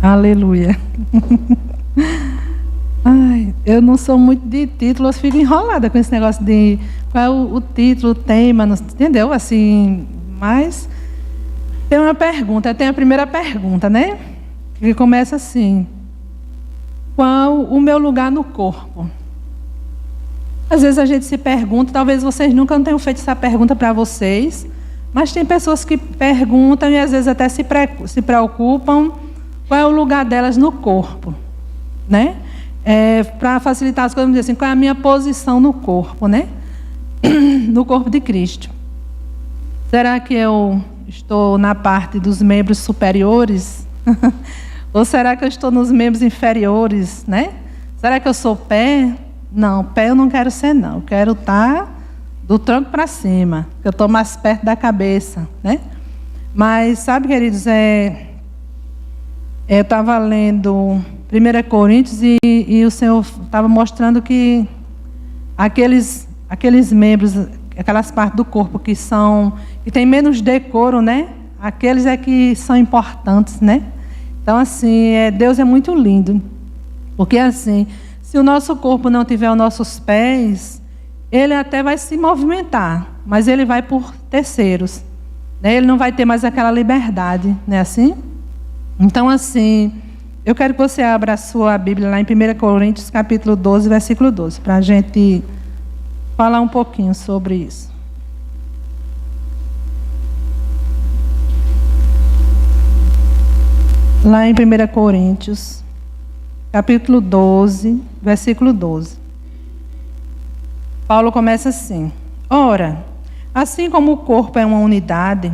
Aleluia. Ai, eu não sou muito de título, eu fico enrolada com esse negócio de qual é o título, o tema, entendeu? Assim, mas tem uma pergunta, tem a primeira pergunta, né? Que começa assim: qual o meu lugar no corpo? Às vezes a gente se pergunta, talvez vocês nunca não tenham feito essa pergunta para vocês, mas tem pessoas que perguntam e às vezes até se preocupam qual é o lugar delas no corpo, né? Para facilitar as coisas, vamos dizer assim, qual é a minha posição no corpo, né? No corpo de Cristo. Será que eu estou na parte dos membros superiores? Ou será que eu estou nos membros inferiores, né? Será que eu sou pé? Não, pé eu não quero ser, não. Eu quero estar do tronco para cima, que eu estou mais perto da cabeça, né? Mas, sabe, queridos, eu estava lendo 1 Coríntios e o Senhor estava mostrando que aqueles membros, aquelas partes do corpo que tem menos decoro, né? Aqueles é que são importantes, né? Então, assim, Deus é muito lindo. Porque, assim, se o nosso corpo não tiver os nossos pés, ele até vai se movimentar, mas ele vai por terceiros, né? Ele não vai ter mais aquela liberdade, não é assim? Então, assim, eu quero que você abra a sua Bíblia lá em 1 Coríntios, capítulo 12, versículo 12, para a gente falar um pouquinho sobre isso. Lá em 1 Coríntios, capítulo 12, versículo 12. Paulo começa assim: ora, assim como o corpo é uma unidade,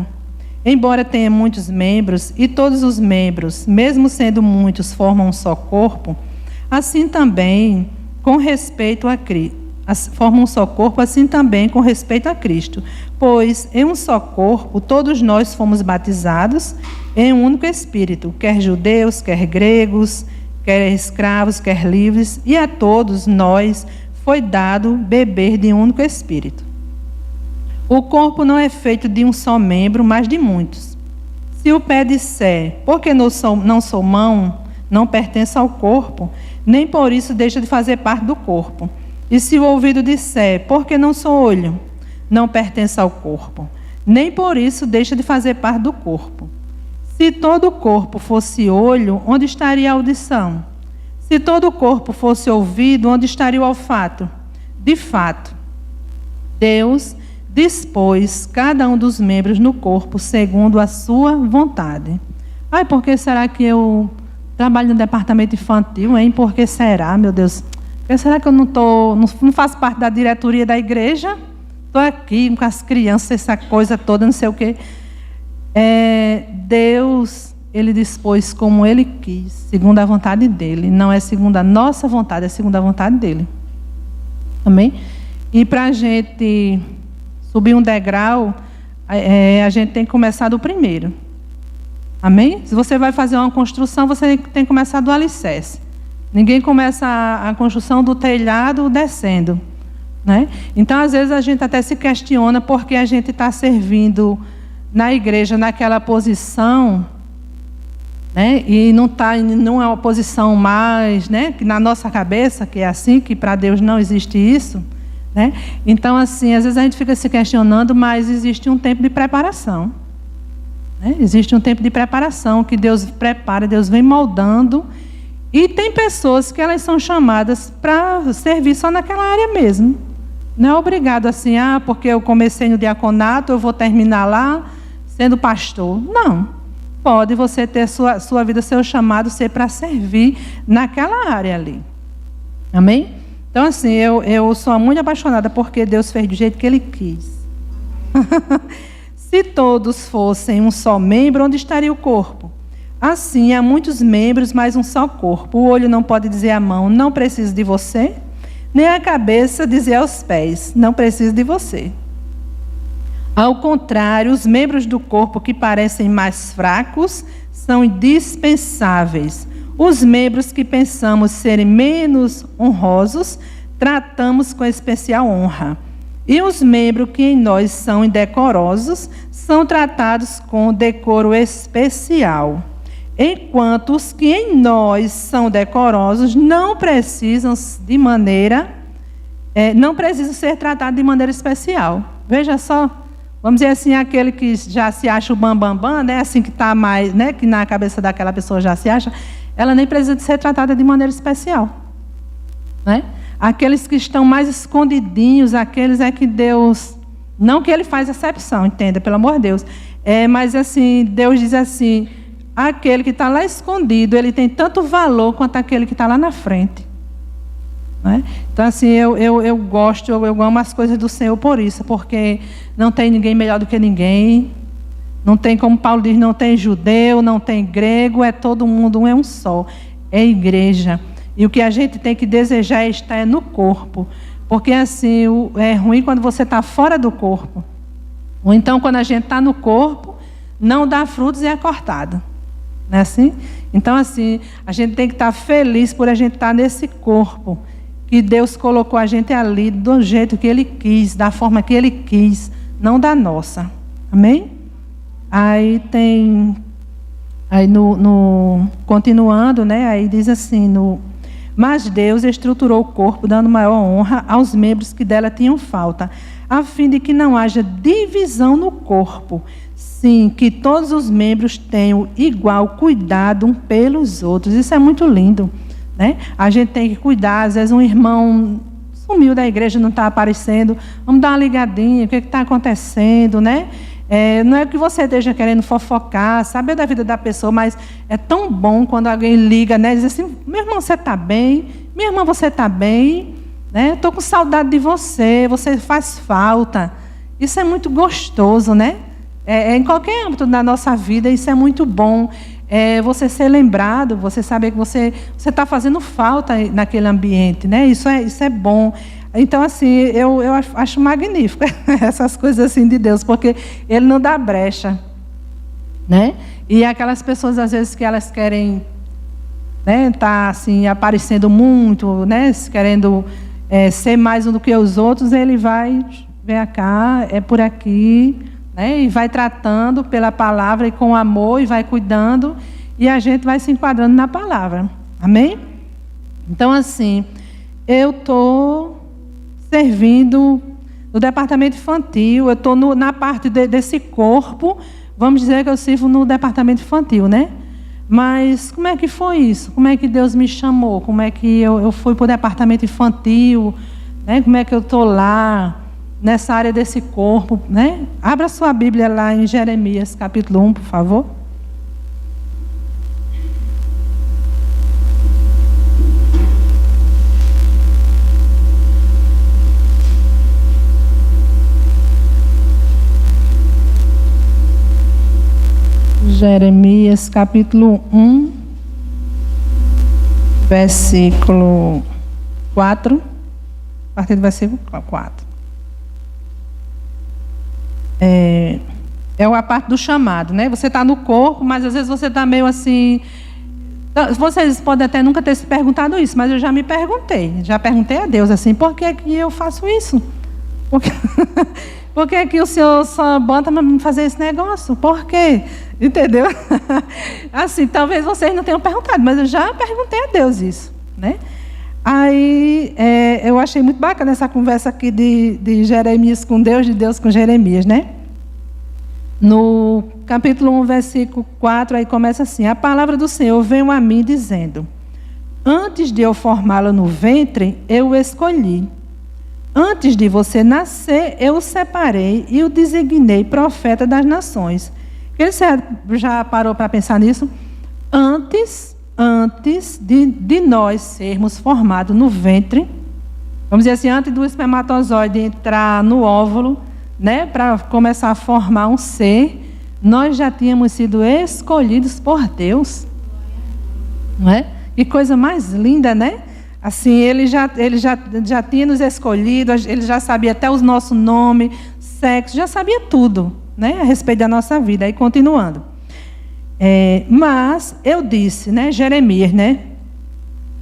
embora tenha muitos membros, e todos os membros, mesmo sendo muitos, formam um só corpo, assim também com respeito a Cristo. Formam um só corpo, assim também com respeito a Cristo. Pois em um só corpo todos nós fomos batizados em um único Espírito, quer judeus, quer gregos, quer escravos, quer livres, e a todos nós foi dado beber de um único Espírito. O corpo não é feito de um só membro, mas de muitos. Se o pé disser, porque não sou mão, não pertence ao corpo, nem por isso deixa de fazer parte do corpo. E se o ouvido disser, porque não sou olho, não pertence ao corpo, nem por isso deixa de fazer parte do corpo. Se todo o corpo fosse olho, onde estaria a audição? Se todo o corpo fosse ouvido, onde estaria o olfato? De fato, Deus dispôs cada um dos membros no corpo segundo a sua vontade. Ai, por que será que eu trabalho no departamento infantil, hein? Por que será, meu Deus? Por que será que eu não faço parte da diretoria da igreja? Estou aqui com as crianças, essa coisa toda, não sei o quê. Deus, Ele dispôs como Ele quis, segundo a vontade dEle. Não é segundo a nossa vontade, é segundo a vontade dEle. Amém? E para a gente subir um degrau, a gente tem que começar do primeiro. Amém? Se você vai fazer uma construção, você tem que começar do alicerce. Ninguém começa a construção do telhado descendo, né? Então, às vezes, a gente até se questiona porque a gente está servindo na igreja naquela posição, né? E não é uma posição mais, né? Que na nossa cabeça, que é assim, que para Deus não existe isso, né? Então, assim, às vezes a gente fica se questionando, mas existe um tempo de preparação, né? Existe um tempo de preparação que Deus prepara, Deus vem moldando. E tem pessoas que elas são chamadas para servir só naquela área mesmo. Não é obrigado assim, porque eu comecei no diaconato, eu vou terminar lá sendo pastor. Não. Pode você ter sua vida, seu chamado ser para servir naquela área ali. Amém? Então, assim, eu sou muito apaixonada porque Deus fez do jeito que Ele quis. Se todos fossem um só membro, onde estaria o corpo? Assim, há muitos membros, mas um só corpo. O olho não pode dizer à mão, não preciso de você, nem a cabeça dizer aos pés, não preciso de você. Ao contrário, os membros do corpo que parecem mais fracos são indispensáveis. Os membros que pensamos serem menos honrosos, tratamos com especial honra. E os membros que em nós são indecorosos, são tratados com decoro especial. enquanto os que em nós são decorosos não precisam não precisam ser tratados de maneira especial. Veja só, vamos dizer assim, aquele que já se acha o bambambam, né, assim que está mais, né, que na cabeça daquela pessoa já se acha, ela nem precisa ser tratada de maneira especial, né? Aqueles que estão mais escondidinhos, aqueles é que Deus, não que Ele faz exceção, entenda, pelo amor de Deus, mas assim, Deus diz assim, aquele que está lá escondido, ele tem tanto valor quanto aquele que está lá na frente. Né? Então, assim, eu gosto, eu amo as coisas do Senhor por isso, porque não tem ninguém melhor do que ninguém. Não tem, como Paulo diz, não tem judeu, não tem grego, é todo mundo, é um só. É igreja. E o que a gente tem que desejar é estar no corpo. Porque, assim, é ruim quando você está fora do corpo. Ou então, quando a gente está no corpo, não dá frutos e é cortado. Não é assim? Então, assim, a gente tem que estar feliz por a gente estar nesse corpo. Que Deus colocou a gente ali do jeito que Ele quis, da forma que Ele quis, não da nossa. Amém? Aí tem, aí continuando, né? Aí diz assim, mas Deus estruturou o corpo, dando maior honra aos membros que dela tinham falta, a fim de que não haja divisão no corpo. Sim, que todos os membros tenham igual cuidado um pelos outros. Isso é muito lindo. Né? A gente tem que cuidar, às vezes um irmão sumiu da igreja, não está aparecendo, vamos dar uma ligadinha, o que está acontecendo, né? Não é que você esteja querendo fofocar, saber da vida da pessoa, mas é tão bom quando alguém liga, né? Diz assim, meu irmão, você está bem? Minha irmã, você está bem? Né? Estou com saudade de você, você faz falta. Isso é muito gostoso, né? Em qualquer âmbito da nossa vida, isso é muito bom. Você ser lembrado, você saber que você está fazendo falta naquele ambiente, né? Isso é bom. Então, assim, eu acho magnífico essas coisas assim de Deus, porque Ele não dá brecha, né? E aquelas pessoas, às vezes, que elas querem, né, tá assim, aparecendo muito, né, querendo ser mais um do que os outros, Ele vai, vem cá, é por aqui, né? E vai tratando pela palavra e com amor e vai cuidando e a gente vai se enquadrando na palavra. Amém? Então, assim, eu estou servindo no departamento infantil, eu estou na parte desse corpo, vamos dizer que eu sirvo no departamento infantil, né? Mas como é que foi isso? Como é que Deus me chamou? Como é que eu fui para o departamento infantil? Né? Como é que eu estou lá? Nessa área desse corpo, né? Abra sua Bíblia lá em Jeremias, capítulo 1, por favor. Jeremias, capítulo 1, versículo 4, a partir do versículo 4. É a parte do chamado, né? Você está no corpo, mas às vezes você está meio assim... Vocês podem até nunca ter se perguntado isso, mas eu já me perguntei. Já perguntei a Deus assim, por que que eu faço isso? Por que que o Senhor só bota para me fazer esse negócio? Por quê? Entendeu? Assim, talvez vocês não tenham perguntado, mas eu já perguntei a Deus isso, né? Aí, eu achei muito bacana essa conversa aqui de Jeremias com Deus, de Deus com Jeremias, né? No capítulo 1, versículo 4, aí começa assim, a palavra do Senhor veio a mim dizendo, antes de eu formá-lo no ventre, eu o escolhi. Antes de você nascer, eu o separei e o designei profeta das nações. Você já parou para pensar nisso? Antes de nós sermos formados no ventre, vamos dizer assim, antes do espermatozoide entrar no óvulo, né, para começar a formar um ser, nós já tínhamos sido escolhidos por Deus. Não é? Que coisa mais linda, né? Assim, ele já tinha nos escolhido, ele já sabia até os nossos nomes, sexo, já sabia tudo, né, a respeito da nossa vida. Aí, continuando. Mas eu disse, né, Jeremias, né?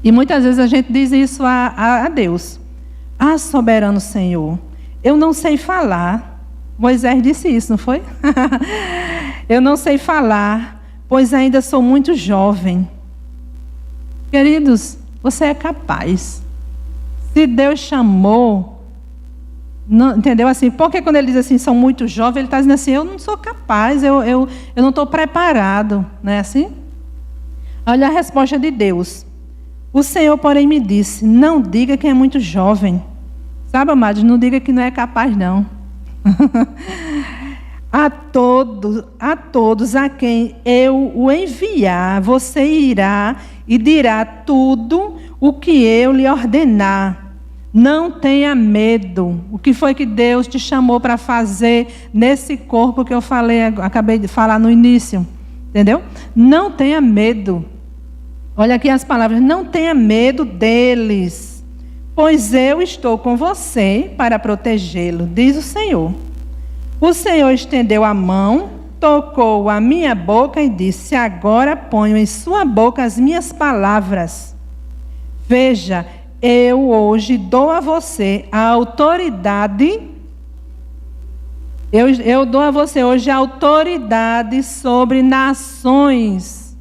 E muitas vezes a gente diz isso a Deus. Ah, soberano Senhor, eu não sei falar. Moisés disse isso, não foi? Eu não sei falar, pois ainda sou muito jovem. Queridos, você é capaz. Se Deus chamou, não, entendeu? Assim, porque quando ele diz assim, são muito jovens, ele está dizendo assim, eu não sou capaz, eu não estou preparado. Não é assim? Olha a resposta de Deus. O Senhor, porém, me disse, não diga que é muito jovem. Sabe, amados, não diga que não é capaz, não. A todos a quem eu o enviar, você irá e dirá tudo o que eu lhe ordenar. Não tenha medo. O que foi que Deus te chamou para fazer nesse corpo que eu falei, acabei de falar no início? Entendeu? Não tenha medo. Olha aqui as palavras. Não tenha medo deles, pois eu estou com você para protegê-lo, diz o Senhor. O Senhor estendeu a mão, tocou a minha boca e disse, agora ponho em sua boca as minhas palavras. Veja, eu hoje dou a você a autoridade, eu dou a você hoje a autoridade sobre nações.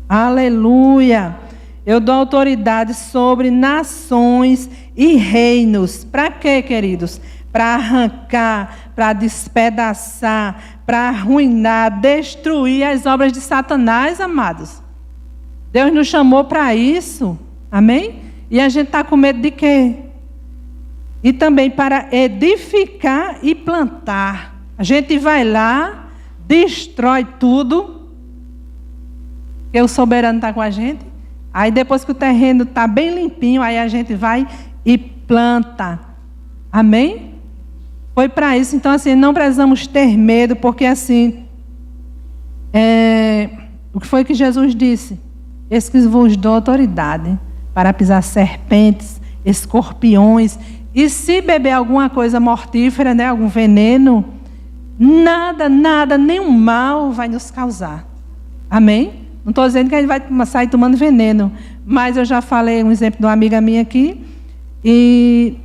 Aleluia! Eu dou autoridade sobre nações e reinos. Para quê, queridos? Para arrancar, para despedaçar, para arruinar, destruir as obras de Satanás, amados. Deus nos chamou para isso. Amém? E a gente está com medo de quê? E também para edificar e plantar. A gente vai lá, destrói tudo, porque o soberano está com a gente. Aí depois que o terreno está bem limpinho, aí a gente vai e planta. Amém? Foi para isso. Então, assim, não precisamos ter medo, porque assim, o que foi que Jesus disse? Esse que vos dou autoridade para pisar serpentes, escorpiões, e se beber alguma coisa mortífera, né, algum veneno, nada, nenhum mal vai nos causar. Amém? Não estou dizendo que a gente vai sair tomando veneno, mas eu já falei um exemplo de uma amiga minha aqui, e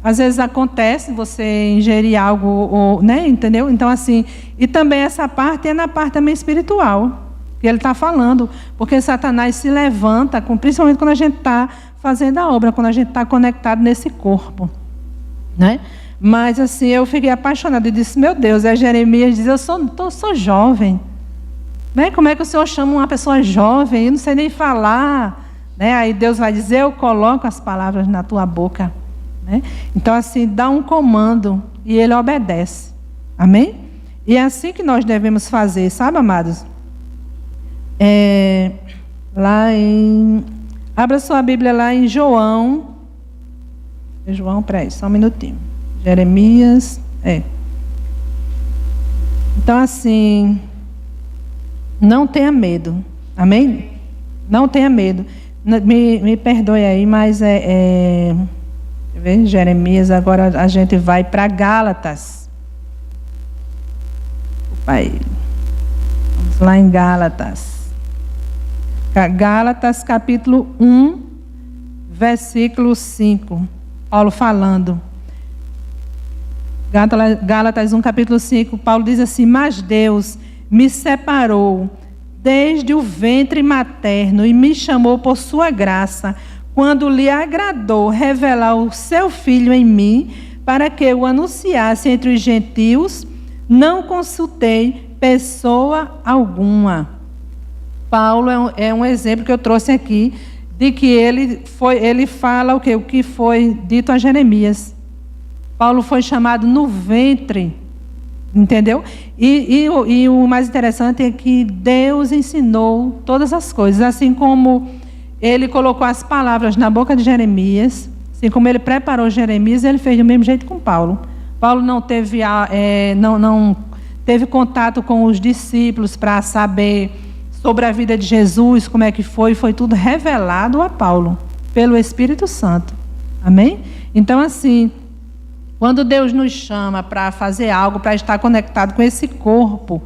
às vezes acontece você ingerir algo, né, entendeu? Então, assim, e também essa parte é na parte também espiritual, que ele está falando, porque Satanás se levanta, principalmente quando a gente está fazendo a obra, quando a gente está conectado nesse corpo, né? Mas, assim, eu fiquei apaixonada e disse, meu Deus, Jeremias diz, eu sou jovem, né? Como é que o Senhor chama uma pessoa jovem? Eu não sei nem falar, né? Aí Deus vai dizer, eu coloco as palavras na tua boca. Né? Então, assim, dá um comando e ele obedece. Amém? E é assim que nós devemos fazer, sabe, amados? Abra sua Bíblia lá em João. Peraí, só um minutinho. Jeremias. Então, assim, não tenha medo. Amém? Não tenha medo. Me perdoe aí, mas Jeremias, agora a gente vai para Gálatas. Vamos lá em Gálatas. Gálatas capítulo 1, versículo 5. Paulo falando. Gálatas 1, capítulo 5, Paulo diz assim, mas Deus me separou desde o ventre materno e me chamou por sua graça, quando lhe agradou revelar o seu Filho em mim, para que eu anunciasse entre os gentios, não consultei pessoa alguma. Paulo é um exemplo que eu trouxe aqui, de que ele fala o que foi dito a Jeremias. Paulo foi chamado no ventre, entendeu? E o mais interessante é que Deus ensinou todas as coisas, assim como ele colocou as palavras na boca de Jeremias, assim como ele preparou Jeremias, ele fez do mesmo jeito com Paulo. Paulo não teve contato com os discípulos para saber sobre a vida de Jesus, como é que foi tudo revelado a Paulo, pelo Espírito Santo. Amém? Então, assim, quando Deus nos chama para fazer algo, para estar conectado com esse corpo,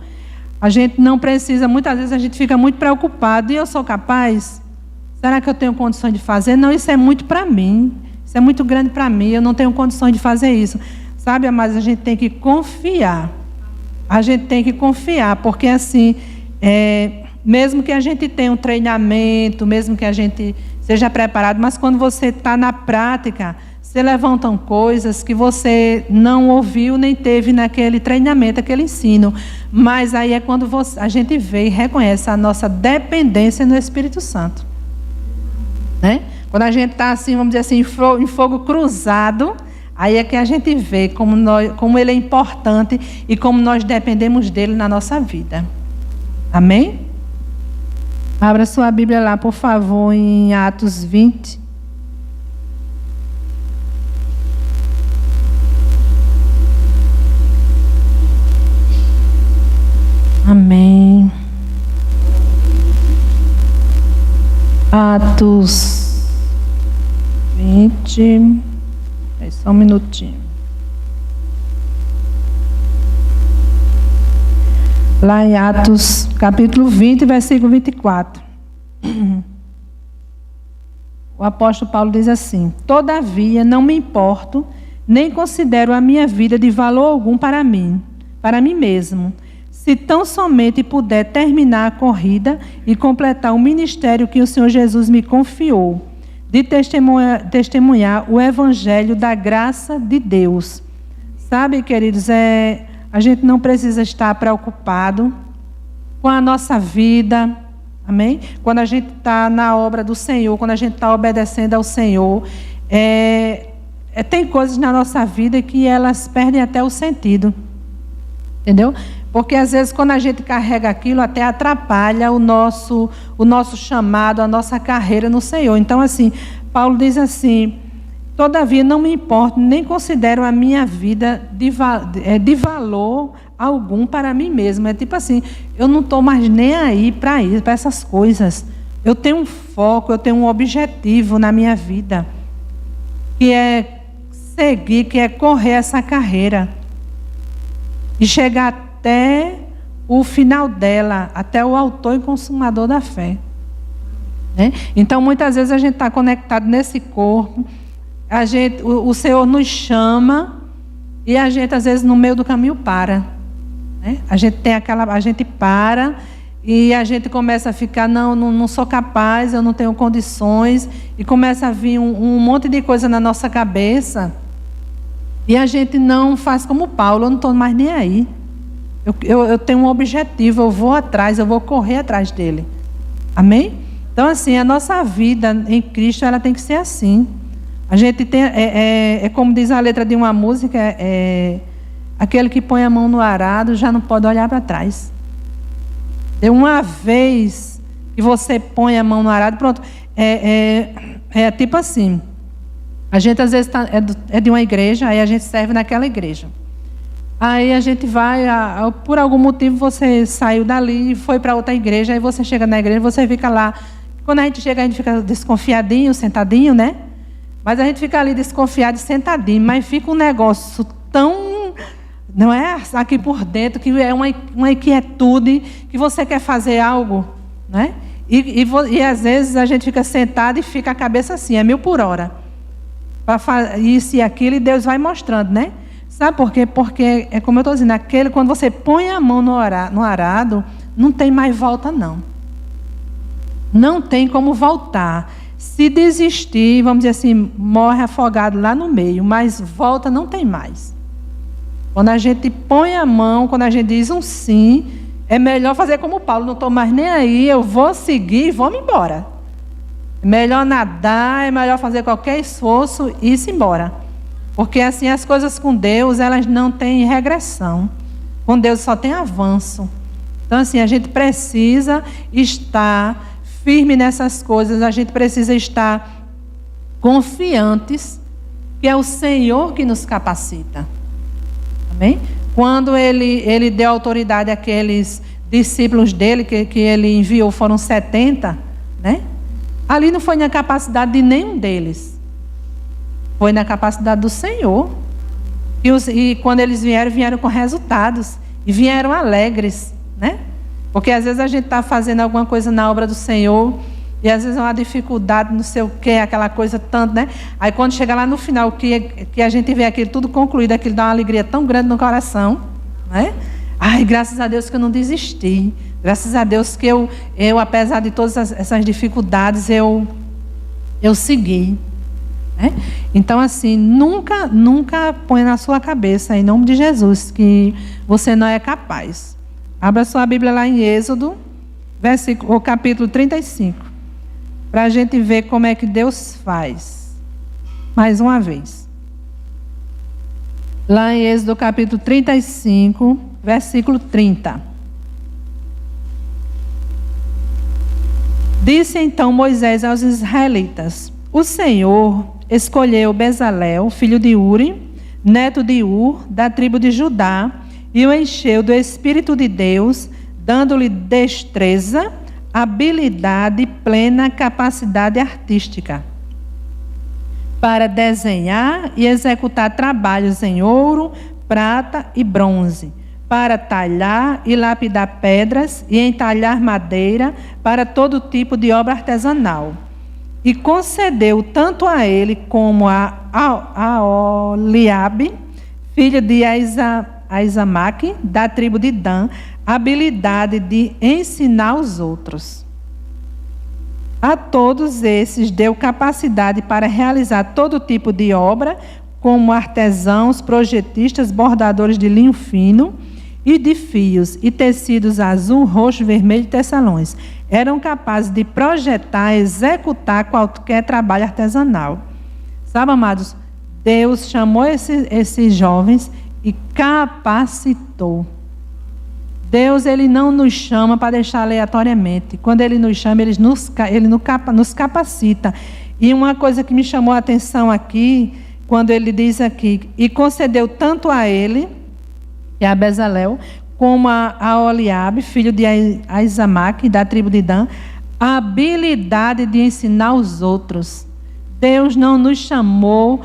a gente não precisa, muitas vezes a gente fica muito preocupado, e eu sou capaz? Será que eu tenho condições de fazer? Não, isso é muito para mim, isso é muito grande para mim, eu não tenho condições de fazer isso. Sabe, mas a gente tem que confiar. A gente tem que confiar, porque assim, mesmo que a gente tenha um treinamento, mesmo que a gente seja preparado, mas quando você está na prática, se levantam coisas que você não ouviu nem teve naquele treinamento, aquele ensino. Mas aí é quando a gente vê e reconhece a nossa dependência no Espírito Santo. Né? Quando a gente está assim, vamos dizer assim, em fogo cruzado, aí é que a gente vê como ele é importante e como nós dependemos dele na nossa vida. Amém? Abra sua Bíblia lá, por favor, em Atos 20. Amém. Atos 20. É só um minutinho. Lá em Atos, capítulo 20, versículo 24. O apóstolo Paulo diz assim: todavia não me importo, nem considero a minha vida de valor algum para mim mesmo, se tão somente puder terminar a corrida e completar o ministério que o Senhor Jesus me confiou, de testemunhar o evangelho da graça de Deus. Sabe, queridos, a gente não precisa estar preocupado com a nossa vida, amém? Quando a gente está na obra do Senhor, quando a gente está obedecendo ao Senhor, tem coisas na nossa vida que elas perdem até o sentido, entendeu? Porque às vezes quando a gente carrega aquilo até atrapalha o nosso chamado, a nossa carreira no Senhor. Então assim, Paulo diz assim: todavia não me importo, nem considero a minha vida de valor algum para mim mesmo. É tipo assim, eu não estou mais nem aí para essas coisas. Eu tenho um foco, eu tenho um objetivo na minha vida, que é seguir, que é correr essa carreira e chegar até o final dela, até o autor e consumador da fé. Né? Então, muitas vezes a gente está conectado nesse corpo, o Senhor nos chama e a gente, às vezes, no meio do caminho para. Né? A gente para e a gente começa a ficar, não sou capaz, eu não tenho condições, e começa a vir um monte de coisa na nossa cabeça, e a gente não faz como Paulo: eu não estou mais nem aí. Eu tenho um objetivo, eu vou atrás, eu vou correr atrás dele. Amém? Então, assim, a nossa vida em Cristo, ela tem que ser assim. A gente tem, como diz a letra de uma música, aquele que põe a mão no arado já não pode olhar para trás. De uma vez que você põe a mão no arado, pronto. Tipo assim, a gente às vezes é de uma igreja, aí a gente serve naquela igreja. Aí a gente vai, por algum motivo você saiu dali e foi para outra igreja, aí você chega na igreja e você fica lá. Quando a gente chega, a gente fica desconfiadinho, sentadinho, né? Mas a gente fica ali desconfiado e sentadinho, mas fica um negócio tão, não é? Aqui por dentro, que é uma inquietude, que você quer fazer algo, né? E às vezes a gente fica sentado e fica a cabeça assim, 1000 por hora. Para fazer isso e aquilo, e Deus vai mostrando, né? Sabe por quê? Porque, como eu estou dizendo, quando você põe a mão no arado, não tem mais volta, não. Não tem como voltar. Se desistir, vamos dizer assim, morre afogado lá no meio, mas volta não tem mais. Quando a gente põe a mão, quando a gente diz um sim, é melhor fazer como Paulo: não estou mais nem aí, eu vou seguir e vou-me embora. É melhor nadar, é melhor fazer qualquer esforço e ir-se embora. Porque assim, as coisas com Deus, elas não têm regressão. Com Deus só tem avanço. Então assim, a gente precisa estar firme nessas coisas, a gente precisa estar confiantes que é o Senhor que nos capacita. Amém? Quando ele deu autoridade àqueles discípulos dele, que ele enviou, foram 70, né? Ali não foi na capacidade de nenhum deles. Foi na capacidade do Senhor. E quando eles vieram com resultados. E vieram alegres, né? Porque às vezes a gente está fazendo alguma coisa na obra do Senhor, e às vezes é uma dificuldade, não sei o quê, aquela coisa tanto, né? Aí quando chega lá no final, que a gente vê aquilo tudo concluído, aquilo dá uma alegria tão grande no coração, né? Ai, graças a Deus que eu não desisti. Graças a Deus que eu apesar de todas essas dificuldades, eu segui. Né? Então, assim, nunca põe na sua cabeça, em nome de Jesus, que você não é capaz. Abra sua Bíblia lá em Êxodo, o capítulo 35, para a gente ver como é que Deus faz. Mais uma vez. Lá em Êxodo, capítulo 35, versículo 30. Disse então Moisés aos israelitas: o Senhor escolheu Bezalel, filho de Uri, neto de Ur, da tribo de Judá, e o encheu do Espírito de Deus, dando-lhe destreza, habilidade e plena capacidade artística, para desenhar e executar trabalhos em ouro, prata e bronze, para talhar e lapidar pedras e entalhar madeira para todo tipo de obra artesanal. E concedeu tanto a ele como a Oliabe, filho de Aizamaque, da tribo de Dan, a habilidade de ensinar os outros. A todos esses deu capacidade para realizar todo tipo de obra, como artesãos, projetistas, bordadores de linho fino e de fios e tecidos azul, roxo, vermelho e tecelões. Eram capazes de projetar, executar qualquer trabalho artesanal. Sabe, amados, Deus chamou esses jovens e capacitou. Deus, Ele não nos chama para deixar aleatoriamente. Quando Ele nos chama, Ele nos capacita. E uma coisa que me chamou a atenção aqui, quando Ele diz aqui, e concedeu tanto a ele, que é a Bezalel, como a Oliabe, filho de Aizamaque, da tribo de Dan, a habilidade de ensinar os outros. Deus não nos chamou,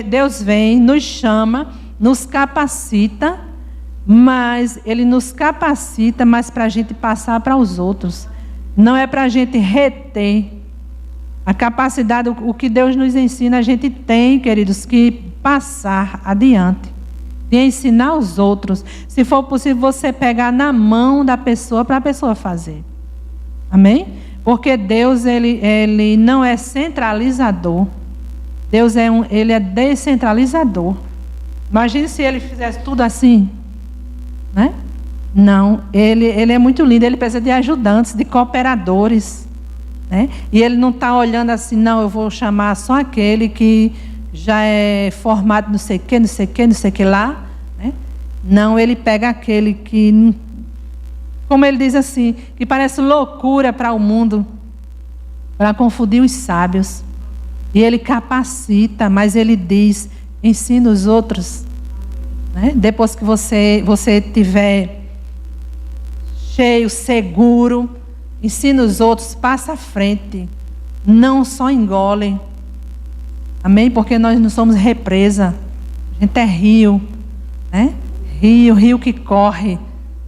Deus vem, nos chama, nos capacita, mas Ele nos capacita, mas para a gente passar para os outros. Não é para a gente reter. A capacidade, o que Deus nos ensina, a gente tem, queridos, que passar adiante. De ensinar os outros. Se for possível, você pegar na mão da pessoa para a pessoa fazer. Amém? Porque Deus, ele não é centralizador. Deus ele é descentralizador. Imagine se Ele fizesse tudo assim. Né? Não, ele é muito lindo. Ele precisa de ajudantes, de cooperadores. Né? E Ele não está olhando assim, não, eu vou chamar só aquele que já é formado não sei o que, não sei o que, não sei o que lá. Né? Não, Ele pega aquele que, como Ele diz assim, que parece loucura para o mundo, para confundir os sábios. E Ele capacita, mas Ele diz, ensina os outros. Né? Depois que você estiver cheio, seguro, ensina os outros, passa à frente. Não só engole. Amém? Porque nós não somos represa. A gente é rio. Né? Rio que corre.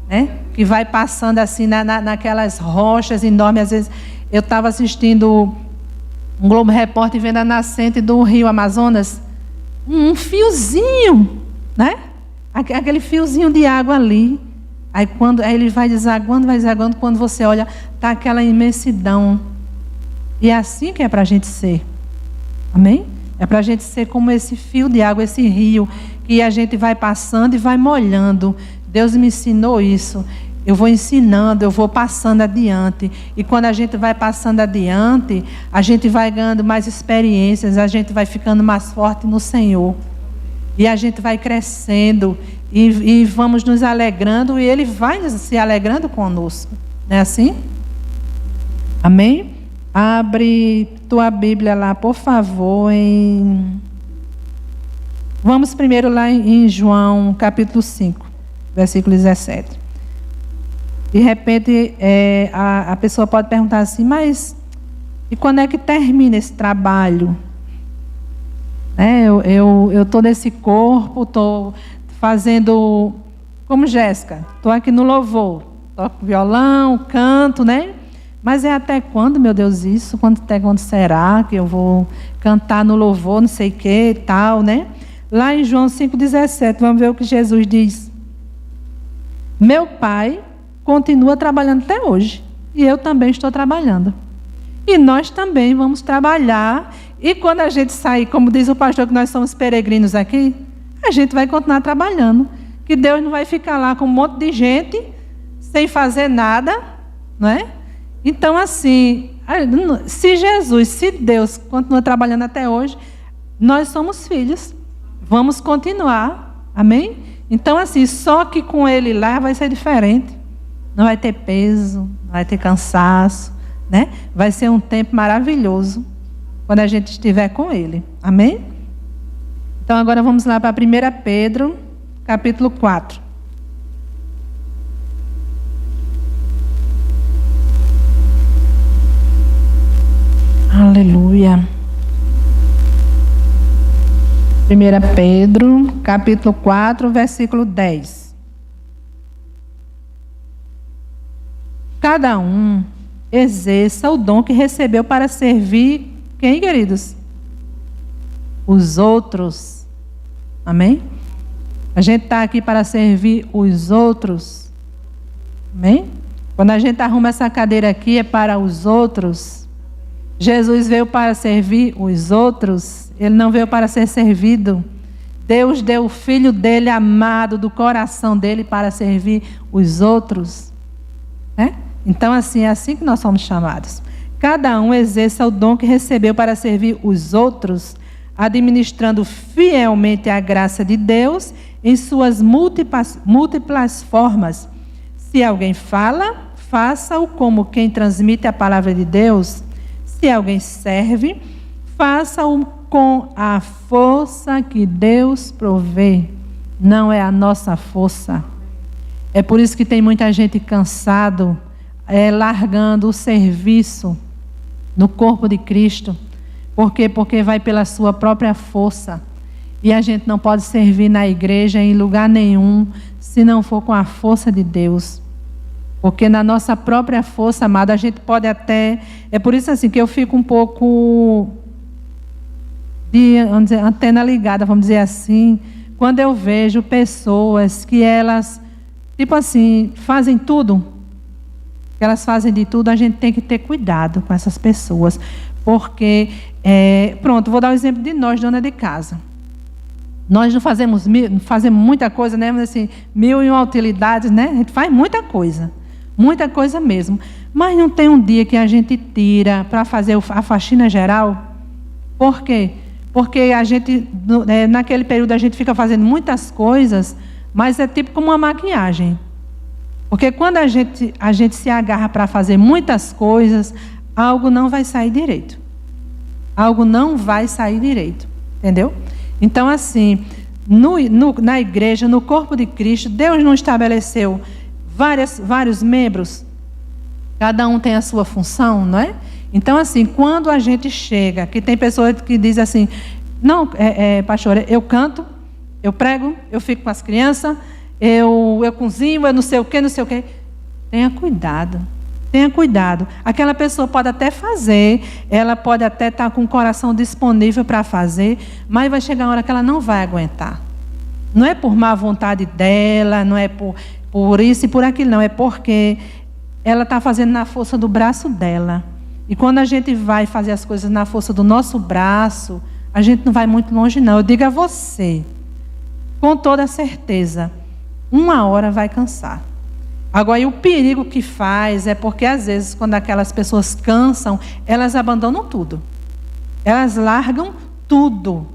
Né? Que vai passando assim naquelas rochas enormes. Às vezes eu estava assistindo um Globo Repórter vendo a nascente do rio Amazonas. Um fiozinho. Né? Aquele fiozinho de água ali. Aí ele vai desaguando, quando você olha, está aquela imensidão. E é assim que é para a gente ser. Amém? É para a gente ser como esse fio de água, esse rio, que a gente vai passando e vai molhando. Deus me ensinou isso. Eu vou ensinando, eu vou passando adiante. E quando a gente vai passando adiante, a gente vai ganhando mais experiências, a gente vai ficando mais forte no Senhor. E a gente vai crescendo e vamos nos alegrando e Ele vai se alegrando conosco. Não é assim? Amém? Abre tua Bíblia lá, por favor. Vamos primeiro lá em João, capítulo 5, versículo 17. De repente, a pessoa pode perguntar assim, mas e quando é que termina esse trabalho? Eu estou nesse corpo, estou fazendo, como Jéssica, estou aqui no louvor, toco violão, canto, né? Mas é até quando, meu Deus, isso? Até quando será que eu vou cantar no louvor, não sei o que e tal, né? Lá em João 5,17, vamos ver o que Jesus diz. Meu Pai continua trabalhando até hoje. E eu também estou trabalhando. E nós também vamos trabalhar. E quando a gente sair, como diz o pastor, que nós somos peregrinos aqui, a gente vai continuar trabalhando. Que Deus não vai ficar lá com um monte de gente sem fazer nada, não é? Então, assim, se Jesus, se Deus continua trabalhando até hoje, nós somos filhos. Vamos continuar. Amém? Então, assim, só que com Ele lá vai ser diferente. Não vai ter peso, não vai ter cansaço, né? Vai ser um tempo maravilhoso quando a gente estiver com Ele. Amém? Então, agora vamos lá para 1 Pedro, capítulo 4. Aleluia. 1 Pedro, capítulo 4, versículo 10. Cada um exerça o dom que recebeu para servir quem, queridos? Os outros. Amém? A gente está aqui para servir os outros. Amém? Quando a gente arruma essa cadeira aqui, é para os outros. Jesus veio para servir os outros. Ele não veio para ser servido. Deus deu o Filho dele amado do coração dele para servir os outros. Né? Então, assim, é assim que nós somos chamados. Cada um exerça o dom que recebeu para servir os outros, administrando fielmente a graça de Deus em suas múltiplas formas. Se alguém fala, faça-o como quem transmite a palavra de Deus. Se alguém serve, faça-o com a força que Deus provê. Não é a nossa força. É por isso que tem muita gente cansado, largando o serviço no corpo de Cristo. Por quê? Porque vai pela sua própria força. E a gente não pode servir na igreja em lugar nenhum, se não for com a força de Deus. Porque na nossa própria força, amada, a gente pode até... É por isso assim que eu fico um pouco vamos dizer, antena ligada, vamos dizer assim, quando eu vejo pessoas que elas, tipo assim, fazem tudo, que elas fazem de tudo, a gente tem que ter cuidado com essas pessoas. Porque, pronto, vou dar o exemplo de nós, dona de casa. Nós não fazemos muita coisa, né? Mas assim, 1001 utilidades, né? A gente faz muita coisa mesmo. Mas não tem um dia que a gente tira para fazer a faxina geral? Por quê? Porque a gente, naquele período, a gente fica fazendo muitas coisas, mas é tipo como uma maquiagem. Porque quando a gente se agarra para fazer muitas coisas, algo não vai sair direito. Algo não vai sair direito. Entendeu? Então, assim, na igreja, no corpo de Cristo, Deus não estabeleceu vários membros. Cada um tem a sua função, não é? Então, assim, quando a gente chega, que tem pessoas que dizem assim, não, pastora, eu canto, eu prego, eu fico com as crianças, eu cozinho, eu não sei o quê. Tenha cuidado. Tenha cuidado. Aquela pessoa pode até fazer, ela pode até estar com o coração disponível para fazer, mas vai chegar uma hora que ela não vai aguentar. Não é por má vontade dela, não é por isso e por aquilo, não. É porque ela está fazendo na força do braço dela. E quando a gente vai fazer as coisas na força do nosso braço, a gente não vai muito longe, não. Eu digo a você, com toda certeza, uma hora vai cansar. Agora, e o perigo que faz é porque, às vezes, quando aquelas pessoas cansam, elas abandonam tudo. Elas largam tudo.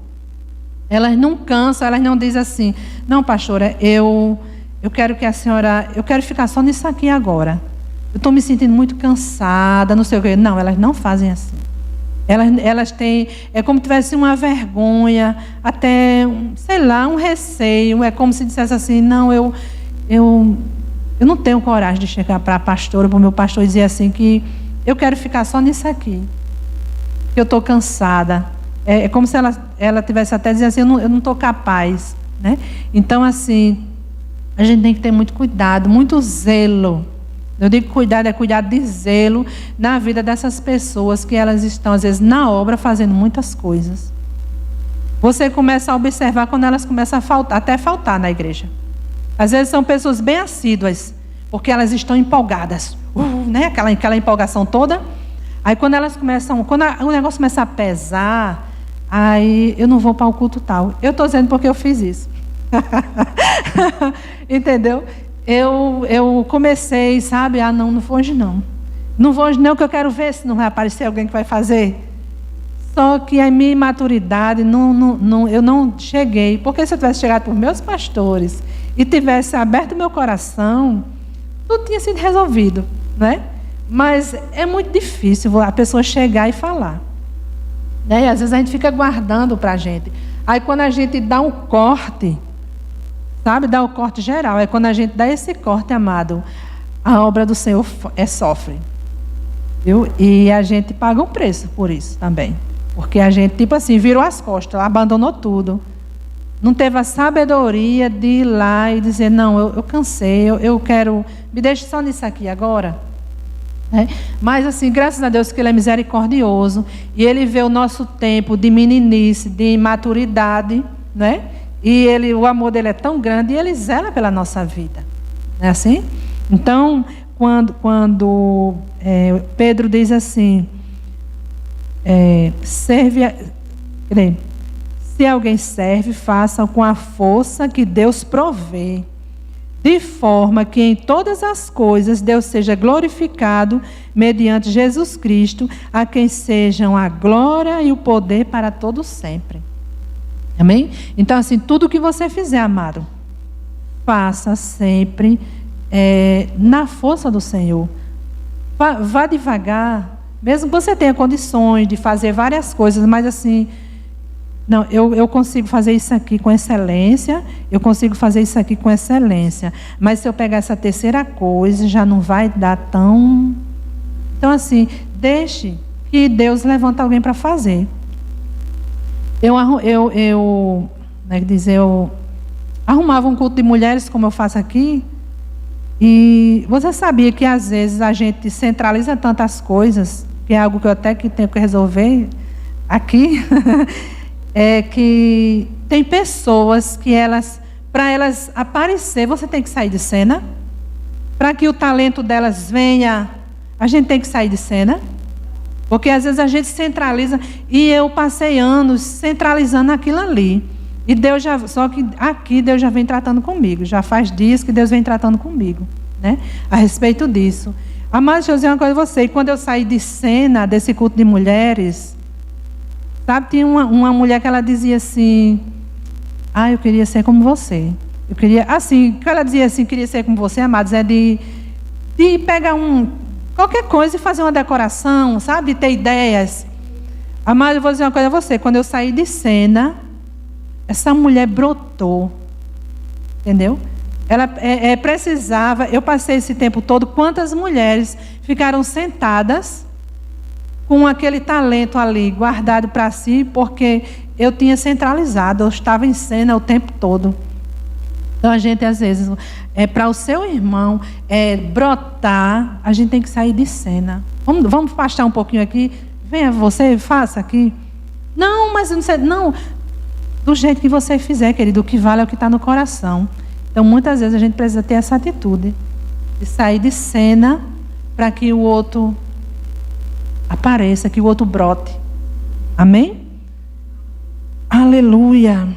Elas não cansam, elas não dizem assim, não, pastora, eu quero que a senhora, eu quero ficar só nisso aqui agora. Eu estou me sentindo muito cansada, não sei o quê. Não, elas não fazem assim. Elas têm, é como se tivesse uma vergonha, até, sei lá, um receio. É como se dissesse assim, não, eu não tenho coragem de chegar para a pastora, para o meu pastor e dizer assim que eu quero ficar só nisso aqui. Que eu estou cansada. É como se ela tivesse até dizendo assim, eu não estou capaz. Né? Então, assim, a gente tem que ter muito cuidado, muito zelo. Eu digo cuidado, é cuidado de zelo na vida dessas pessoas que elas estão, às vezes, na obra, fazendo muitas coisas. Você começa a observar quando elas começam a faltar, até faltar na igreja. Às vezes são pessoas bem assíduas, porque elas estão empolgadas, né? Aquela empolgação toda. Aí quando elas começam, o negócio começa a pesar, aí eu não vou para o culto tal. Eu estou dizendo porque eu fiz isso. Entendeu? Eu comecei, sabe? Não vou hoje não. Não vou hoje não, que eu quero ver se não vai aparecer alguém que vai fazer. Só que a minha imaturidade, eu não cheguei. Porque se eu tivesse chegado por meus pastores e tivesse aberto meu coração, tudo tinha sido resolvido, né? Mas é muito difícil a pessoa chegar e falar, né? E às vezes a gente fica guardando para a gente. Aí quando a gente dá um corte, sabe? Dá o corte geral. É quando a gente dá esse corte, amado, a obra do Senhor sofre. Viu? E a gente paga um preço por isso também. Porque a gente, tipo assim, virou as costas, abandonou tudo. Não teve a sabedoria de ir lá e dizer, não, eu cansei, eu quero, me deixe só nisso aqui agora. É? Mas assim, graças a Deus que Ele é misericordioso e Ele vê o nosso tempo de meninice, de imaturidade, né? E o amor dele é tão grande e Ele zela pela nossa vida. Não é assim? Então, quando Pedro diz assim, se alguém serve, faça com a força que Deus provê, de forma que em todas as coisas Deus seja glorificado mediante Jesus Cristo, a quem sejam a glória e o poder para todos sempre. Amém? Então, assim, tudo que você fizer, amado, faça sempre na força do Senhor. Vá devagar, mesmo que você tenha condições de fazer várias coisas, mas assim, não, eu consigo fazer isso aqui com excelência, eu consigo fazer isso aqui com excelência, mas se eu pegar essa terceira coisa, já não vai dar tão... Então, assim, deixe que Deus levanta alguém para fazer. Eu arrumava um culto de mulheres, como eu faço aqui, e você sabia que às vezes a gente centraliza tantas coisas, que é algo que eu até que tenho que resolver aqui, é que tem pessoas que para elas aparecer, você tem que sair de cena. Para que o talento delas venha, a gente tem que sair de cena. Porque às vezes a gente centraliza, e eu passei anos centralizando aquilo ali. E só que aqui Deus já vem tratando comigo. Já faz dias que Deus vem tratando comigo, né? A respeito disso. Mas deixa eu dizer uma coisa a você. E quando eu saí de cena desse culto de mulheres, sabe, tinha uma mulher que ela dizia assim, eu queria ser como você. Eu queria, assim, que ela dizia assim, queria ser como você, amados, é de pegar qualquer coisa e fazer uma decoração, sabe, de ter ideias. Amado, eu vou dizer uma coisa a você, quando eu saí de cena, essa mulher brotou, entendeu? Ela precisava, eu passei esse tempo todo, quantas mulheres ficaram sentadas com aquele talento ali guardado para si, porque eu tinha centralizado, eu estava em cena o tempo todo. Então a gente às vezes, para o seu irmão brotar, a gente tem que sair de cena. Vamos pastar um pouquinho aqui, venha você, faça aqui. Não, mas não sei, não, do jeito que você fizer, querido, o que vale é o que está no coração. Então muitas vezes a gente precisa ter essa atitude, de sair de cena para que o outro apareça, que o outro brote. Amém? Aleluia.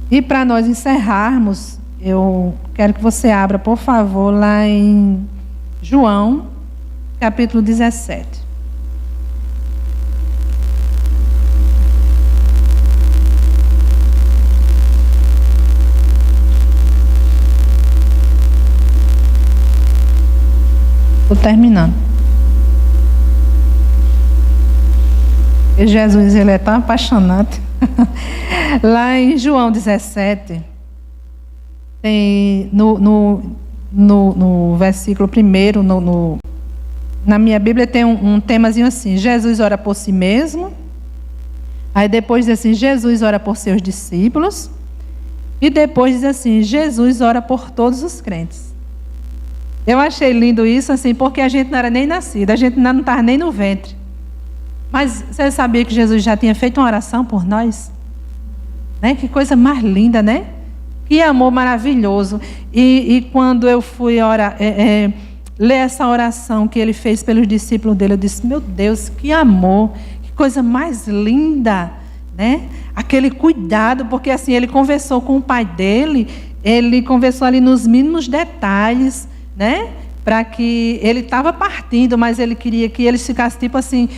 E para nós encerrarmos, eu quero que você abra, por favor, lá em João, capítulo 17. Estou terminando. E Jesus, ele é tão apaixonante. Lá em João 17, tem no versículo 1, na minha Bíblia tem um temazinho assim: Jesus ora por si mesmo. Aí depois diz assim: Jesus ora por seus discípulos. E depois diz assim: Jesus ora por todos os crentes. Eu achei lindo isso, assim, porque a gente não era nem nascido, a gente não estava nem no ventre. Mas você sabia que Jesus já tinha feito uma oração por nós? Né? Que coisa mais linda, né? Que amor maravilhoso. E quando eu fui ler essa oração que ele fez pelos discípulos dele, eu disse, meu Deus, que amor, que coisa mais linda, né? Aquele cuidado, porque assim, ele conversou com o pai dele, ele conversou ali nos mínimos detalhes, né? Para que ele estava partindo, mas ele queria que eles ficassem tipo assim,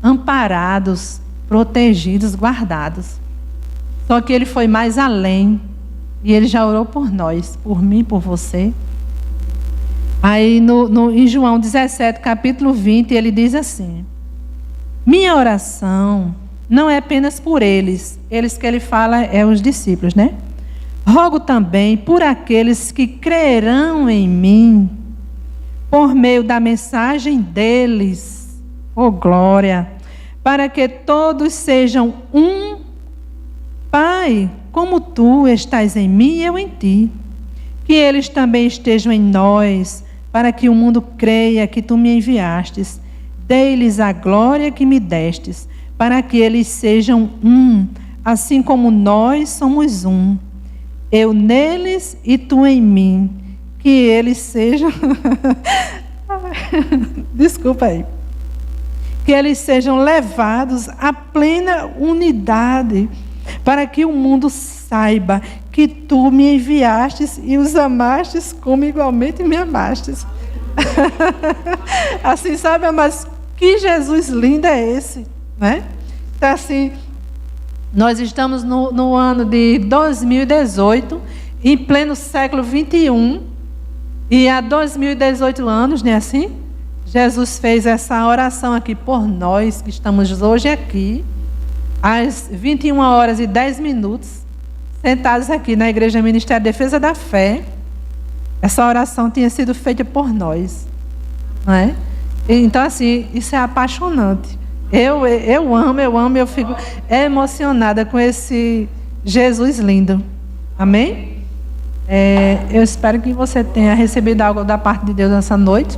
amparados, protegidos, guardados. Só que ele foi mais além, e ele já orou por nós, por mim, por você. Aí em João 17, capítulo 20, ele diz assim, minha oração não é apenas por eles que ele fala é os discípulos, né? Rogo também por aqueles que crerão em mim, por meio da mensagem deles, oh glória, para que todos sejam um. Pai, como tu estás em mim e eu em ti, que eles também estejam em nós, para que o mundo creia que tu me enviastes. Dei-lhes a glória que me destes, para que eles sejam um, assim como nós somos um. Eu neles e tu em mim, que eles sejam... Desculpa aí. Que eles sejam levados à plena unidade, para que o mundo saiba que tu me enviastes e os amastes como igualmente me amastes. Assim, sabe, mas que Jesus lindo é esse, né? Então, assim, nós estamos no ano de 2018, em pleno século 21, e há 2018 anos, né, assim? Jesus fez essa oração aqui por nós, que estamos hoje aqui, às 21h10, sentados aqui na Igreja Ministério Defesa da Fé. Essa oração tinha sido feita por nós, não é? Então, assim, isso é apaixonante. Eu amo, eu fico emocionada com esse Jesus lindo. Amém? Eu espero que você tenha recebido algo da parte de Deus nessa noite.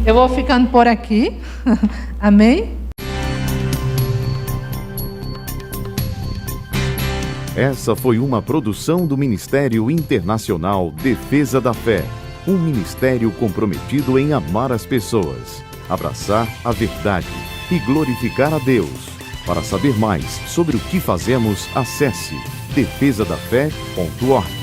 Eu vou ficando por aqui. Amém? Essa foi uma produção do Ministério Internacional Defesa da Fé, um ministério comprometido em amar as pessoas, abraçar a verdade e glorificar a Deus. Para saber mais sobre o que fazemos, acesse defesadafé.org.